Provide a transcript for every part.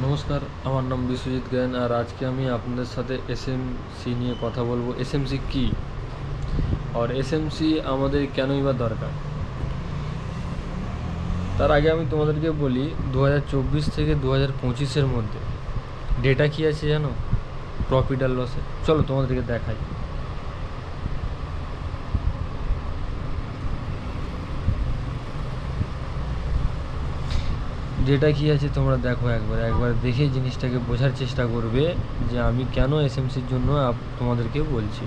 নমস্কার, আমার নাম বিশ্বজিৎ জ্ঞান। আর আজকে আমি আপনাদের সাথে এসএমসি নিয়ে কথা বলবো। এসএমসি কী আর এসএমসি আমাদের কেনই বা দরকার। তার আগে আমি তোমাদেরকে বলি 2024 থেকে 2025-এর মধ্যে ডেটা কী আছে জানো? প্রফিট আর লসে। চলো তোমাদেরকে দেখাই। ডেটা কী আছে তোমরা দেখো, একবার দেখে জিনিসটাকে বোঝার চেষ্টা করবে যে আমি কেন এসএমসির জন্য তোমাদেরকে বলছি।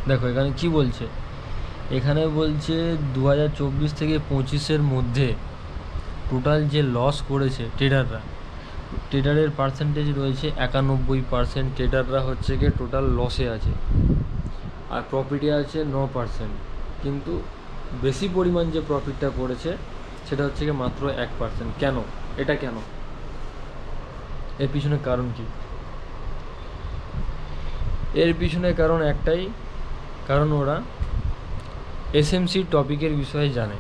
দেখো এখানে কি বলছে, এখানে বলছে 2024 থেকে 25-এর মধ্যে টোটাল যে লস করেছে ট্রেডারের পার্সেন্টেজ রয়েছে 91%। ট্রেডাররা হচ্ছে গিয়ে টোটাল লসে আছে, আর প্রফিটে আছে 9%। কিন্তু বেশি পরিমাণ যে প্রফিটটা করেছে সেটা হচ্ছে গিয়ে মাত্র 1%। কেন? এটা কেন? এর পিছনে কারণ কি? এর পিছনে কারণ একটাই, কারণ ওরা এসএমসি টপিকের বিষয়ে জানে।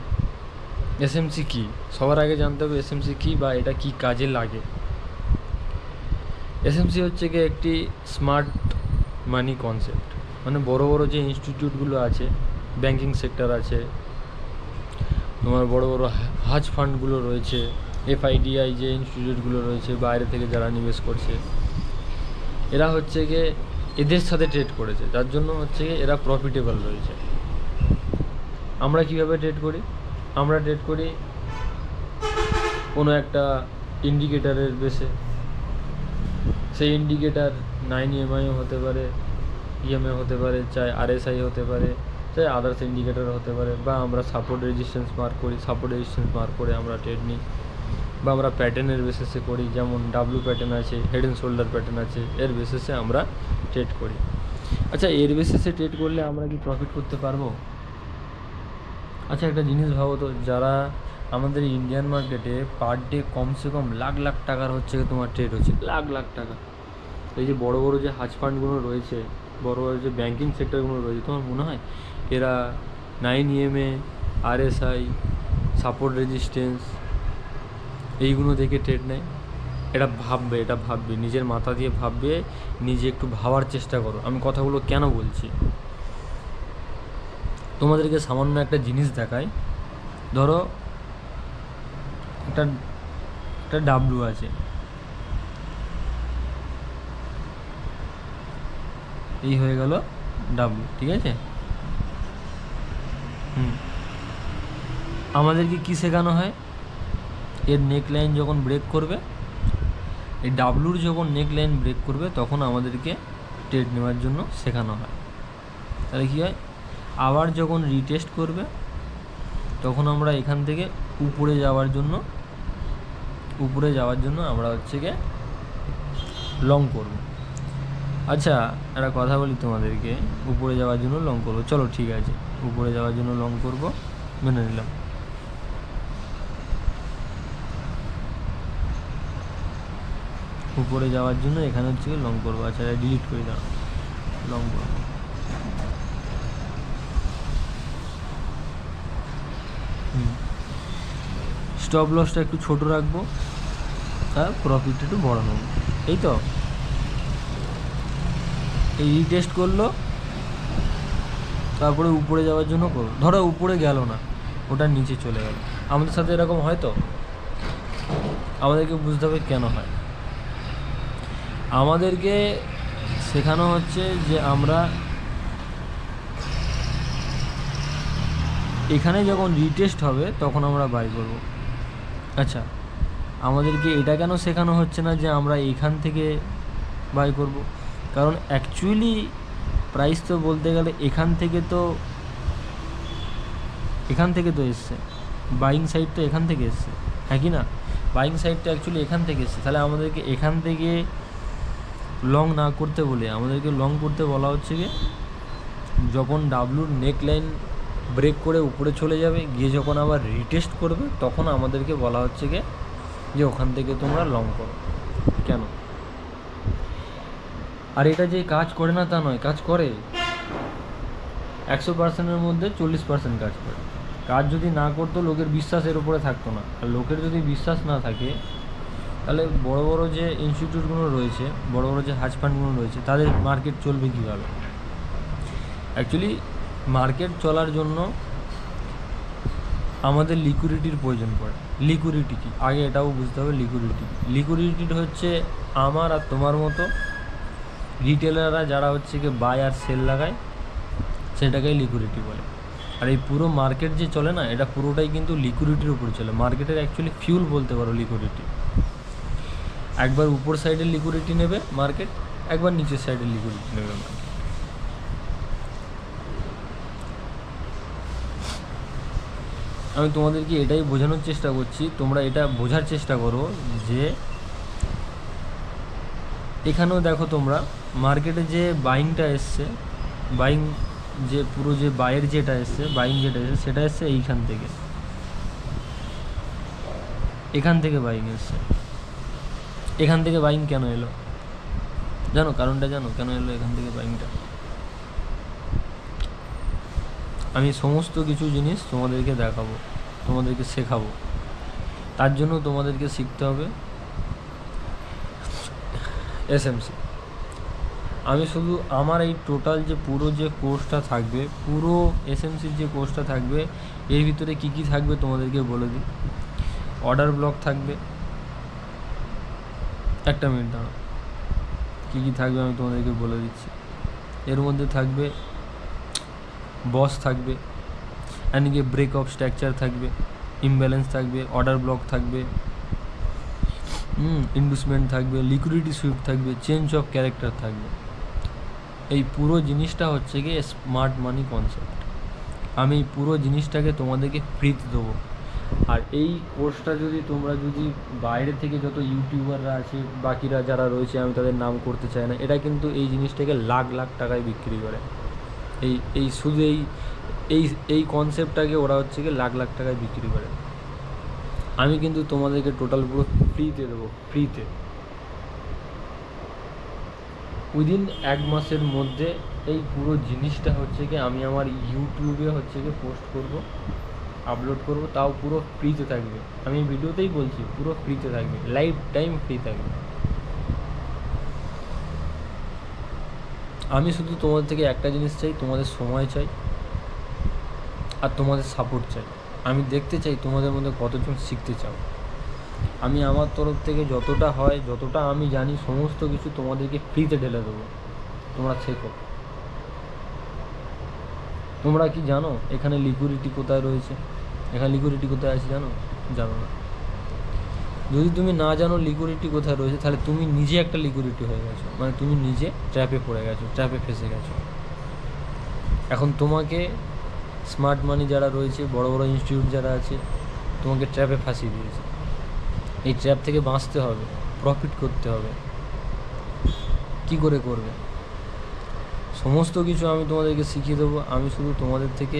এসএমসি কী সবার আগে জানতে হবে, এসএমসি কী বা এটা কি কাজে লাগে। এসএমসি হচ্ছে গিয়ে একটি স্মার্ট মানি কনসেপ্ট। মানে বড় বড় যে ইনস্টিটিউটগুলো আছে, ব্যাংকিং সেক্টর আছে, তোমার বড় বড় হাজ ফান্ডগুলো রয়েছে, এফআইডিআই যে ইনস্টিটিউটগুলো রয়েছে, বাইরে থেকে যারা নিবেশ করছে, এরা হচ্ছে গিয়ে এদের সাথে ট্রেড করেছে, যার জন্য হচ্ছে গিয়ে এরা প্রফিটেবল রয়েছে। আমরা কীভাবে ট্রেড করি? আমরা ট্রেড করি কোনো একটা ইন্ডিকেটারের বেসে। সেই ইন্ডিকেটার 9 EMI হতে পারে, ইএমএ হতে পারে, চাই আরএসআই হতে পারে, চাই আদার্স ইন্ডিকেটার হতে পারে, বা আমরা সাপোর্ট রেজিস্ট্যান্স মার্ক করি, সাপোর্ট রেজিস্ট্যান্স মার্ক করে আমরা ট্রেড নিই, বা আমরা প্যাটার্নের বেসিসে করি, যেমন ডাব্লু প্যাটার্ন আছে, হেড অ্যান্ড শোল্ডার প্যাটার্ন আছে, এর বেসিসে আমরা ট্রেড করি। আচ্ছা, এর বেসিসে ট্রেড করলে আমরা কি প্রফিট করতে পারবো? আচ্ছা, একটা জিনিস ভাবো তো, যারা আমাদের ইন্ডিয়ান মার্কেটে পার ডে কমসে কম লাখ লাখ টাকার হচ্ছে তোমার ট্রেড হচ্ছে, লাখ লাখ টাকা। এই যে বড় বড় যে হাজ ফান্ডগুলো রয়েছে, বড় বড় যে ব্যাংকিং সেক্টরগুলো রয়েছে, তোমার মনে হয় এরা 9 EMA, আরএসআই, সাপোর্ট রেজিস্ট্যান্স এইগুলো দেখে ট্রেড নেয়? এটা ভাববে, নিজের মাথা দিয়ে ভাববে, নিজে একটু ভাবার চেষ্টা করো আমি কথাগুলো কেন বলছি। তোমাদেরকে সামান্য একটা জিনিস দেখাই। ধরো একটা ডাব্লু আছে, এই হয়ে গেল ডাব্লু, ঠিক আছে? আমাদেরকে কি শেখানো হয়? এর নেক লাইন যখন ব্রেক করবে, এই ডাব্লুর যখন নেক লাইন ব্রেক করবে, তখন আমাদেরকে ট্রেড নেওয়ার জন্য শেখানো হয়। তাহলে কী হয়? আবার যখন রিটেস্ট করবে, তখন আমরা এখান থেকে উপরে যাওয়ার জন্য আমরা হচ্ছে গিয়ে লং করব। আচ্ছা, একটা কথা বলি তোমাদেরকে, উপরে যাওয়ার জন্য লং করবো, চলো ঠিক আছে, উপরে যাওয়ার জন্য লং করব, মেনে নিলাম। উপরে যাওয়ার জন্য এখানে হচ্ছে লং করবো। আচ্ছা, ডিলিট করে দাও, লং করবো। স্টপ লসটা একটু ছোট রাখবো আর প্রফিটটা একটু বড় নেবো, এই তো। এই রিটেস্ট করলো, তারপরে উপরে যাওয়ার জন্য করো, ধরো উপরে গেল না, ওটা নিচে চলে গেল। আমাদের সাথে এরকম হয় তো, আমাদেরকে বুঝতে হবে কেন হয়। আমাদেরকে শেখানো হচ্ছে যে আমরা এখানে যখন রিটেস্ট হবে তখন আমরা বাই করব। আচ্ছা, আমাদেরকে এটা কেন শেখানো হচ্ছে না যে আমরা এখান থেকে বাই করব? কারণ অ্যাকচুয়ালি প্রাইস তো বলতে গেলে এখান থেকে তো এসছে, বাইং সাইড তো এখান থেকে এসছে, হ্যাঁ কি না? বাইং সাইডটা অ্যাকচুয়ালি এখান থেকে এসছে। তাহলে আমাদেরকে এখান থেকে লং না করতে বলে আমাদেরকে লং করতে বলা হচ্ছে কি, যখন ডাব্লুর নেক লাইন ব্রেক করে উপরে চলে যাবে, গিয়ে যখন আবার রিটেস্ট করবে, তখন আমাদেরকে বলা হচ্ছে কি যে ওখান থেকে তোমরা লং করো। কেন? আর এটা যে কাজ করে না তা নয়, কাজ করে। 100%-এর মধ্যে 40% কাজ করে। কাজ যদি না করতো লোকের বিশ্বাস এর উপরে থাকতো না। আর লোকের যদি বিশ্বাস না থাকে তাহলে বড় বড় যে ইনস্টিটিউটগুলো রয়েছে, বড় বড় যে হাজ ফান্ডগুলো রয়েছে, তাদের মার্কেট চলবে কীভাবে? অ্যাকচুয়ালি মার্কেট চলার জন্য আমাদের লিকুইডিটির প্রয়োজন পড়ে। লিকুইডিটি কি আগে এটাও বুঝতে হবে। লিকুইডিটি হচ্ছে আমার আর তোমার মতো রিটেলাররা যারা হচ্ছে কি বাই আর সেল লাগায়, সেটাকেই লিকুইডিটি বলে। আর এই পুরো মার্কেট যে চলে না, এটা পুরোটাই কিন্তু লিকুইডিটির উপর চলে। মার্কেটের অ্যাকচুয়ালি ফিউল বলতে পারো লিকুইডিটি। একবার উপর সাইডের লিকুইডিটি নেবে মার্কেট, একবার নিচের সাইডের লিকুইডিটি নেবে মার্কেট। আমি তোমাদেরকে এটাই বোঝানোর চেষ্টা করছি, তোমরা এটা বোঝার চেষ্টা করো যে এখানেও দেখো তোমরা মার্কেটে যে বাইংটা এসছে, বাইং যে পুরো যে বাইয়ের যেটা এসছে, বাইং যেটা এসছে সেটা এসছে এইখান থেকে, এখান থেকে বাইং এসছে। এখান থেকে বাইং কেন এলো জানো? কারণটা জানো কেন এলো এখান থেকে বাইংটা? আমি সমস্ত কিছু জিনিস তোমাদেরকে দেখাবো, তোমাদেরকে শেখাবো। তার জন্য তোমাদেরকে শিখতে হবে এসএমসি। আমি শুধু আমার এই টোটাল যে পুরো যে কোর্সটা থাকবে, পুরো এসএমসির যে কোর্সটা থাকবে, এর ভিতরে কি কি থাকবে তোমাদেরকে বলে দিই। অর্ডার ব্লক থাকবে, একটা মিনিট দাঁড়াও, কী কী থাকবে আমি তোমাদেরকে বলে দিচ্ছি। এর মধ্যে থাকবে বস থাকবে, এদিকে ব্রেক অফ স্ট্রাকচার থাকবে, ইমব্যালেন্স থাকবে, অর্ডার ব্লক থাকবে, ইন্ডুসমেন্ট থাকবে, লিকুইডিটি সুইপ থাকবে, চেঞ্জ অফ ক্যারেক্টার থাকবে। এই পুরো জিনিসটা হচ্ছে গিয়ে স্মার্ট মানি কনসেপ্ট। আমি এই পুরো জিনিসটাকে তোমাদেরকে ফ্রিতে দেবো। আর এই কোর্সটা যদি তোমরা যদি বাইরে থেকে যত ইউটিউবাররা আছে, বাকিরা যারা রয়েছে, আমি তাদের নাম করতে চাই না, এটা কিন্তু এই জিনিসটাকে লাখ লাখ টাকায় বিক্রি করে। এই শুধু এই কনসেপ্টটাকে ওরা হচ্ছে গিয়ে লাখ লাখ টাকায় বিক্রি করে। আমি কিন্তু তোমাদেরকে টোটাল পুরো ফ্রিতে দেবো, ফ্রিতে। উইদিন 1 মাসের মধ্যে এই পুরো জিনিসটা হচ্ছে কি আমি আমার ইউটিউবে হচ্ছে কি পোস্ট করব, আপলোড করব, তাও পুরো ফ্রিতে থাকবে। আমি ভিডিওতেই বলছি পুরো ফ্রিতে থাকবে, লাইফ টাইম ফ্রি থাকবে। আমি শুধু তোমাদের থেকে একটা জিনিস চাই, তোমাদের সময় চাই আর তোমাদের সাপোর্ট চাই। আমি দেখতে চাই তোমাদের মধ্যে কতজন শিখতে চাও। আমি আমার তরফ থেকে যতটা হয়, যতটা আমি জানি, সমস্ত কিছু তোমাদেরকে ফ্রিতে ঢেলে দেবো। তোমরা শেখো। তোমরা কি জানো এখানে লিকুইডিটি কোথায় রয়েছে? এখানে লিকুইডিটি কোথায় আছে জানো? জানো না। যদি তুমি না জানো লিকুইডিটি কোথায় রয়েছে, তাহলে তুমি নিজে একটা লিকুইডিটি হয়ে গেছো, মানে তুমি নিজে ট্র্যাপে পড়ে গেছো, ট্র্যাপে ফেসে গেছো। এখন তোমাকে স্মার্ট মানি যারা রয়েছে, বড় বড় ইনস্টিটিউট যারা আছে, তোমাকে ট্র্যাপে ফাঁসিয়ে দিয়েছে। এই ট্র্যাপ থেকে বাঁচতে হবে, প্রফিট করতে হবে। কি করে করবে সমস্ত কিছু আমি তোমাদেরকে শিখিয়ে দেবো। আমি শুধু তোমাদের থেকে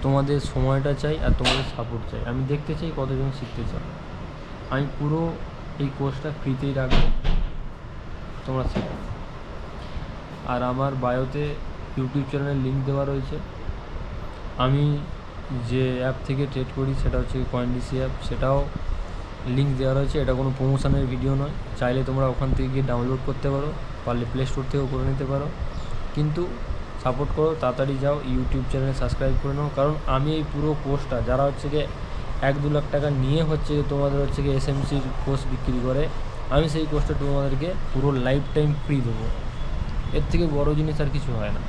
তোমাদের সময়টা চাই আর তোমাদের সাপোর্ট চাই। আমি দেখতে চাই কতজন শিখতে চাও। আমি পুরো এই কোর্সটা ফ্রিতেই রাখবো, তোমরা শেখো। আর আমার বায়োতে ইউটিউব চ্যানেলের লিঙ্ক দেওয়া রয়েছে। আমি যে অ্যাপ থেকে ট্রেড করি সেটা হচ্ছে কয়েনডিসি অ্যাপ, সেটাও লিঙ্ক দেওয়া রয়েছে। এটা কোনো প্রমোশনের ভিডিও নয়, চাইলে তোমরা ওখান থেকে গিয়ে ডাউনলোড করতে পারো, পারলে প্লে স্টোর থেকেও করে নিতে পারো। কিন্তু সাপোর্ট করো, তাড়াতাড়ি যাও ইউটিউব চ্যানেলে সাবস্ক্রাইব করে নাও। কারণ আমি এই পুরো কোর্সটা যারা হচ্ছে গিয়ে 1-2 লাখ টাকা নিয়ে হচ্ছে তোমাদের হচ্ছে গিয়ে এসএমসির কোর্স বিক্রি করে, আমি সেই কোর্সটা তোমাদেরকে পুরো লাইফ টাইম ফ্রি দেবো। এর থেকে বড় জিনিস আর কিছু হয় না।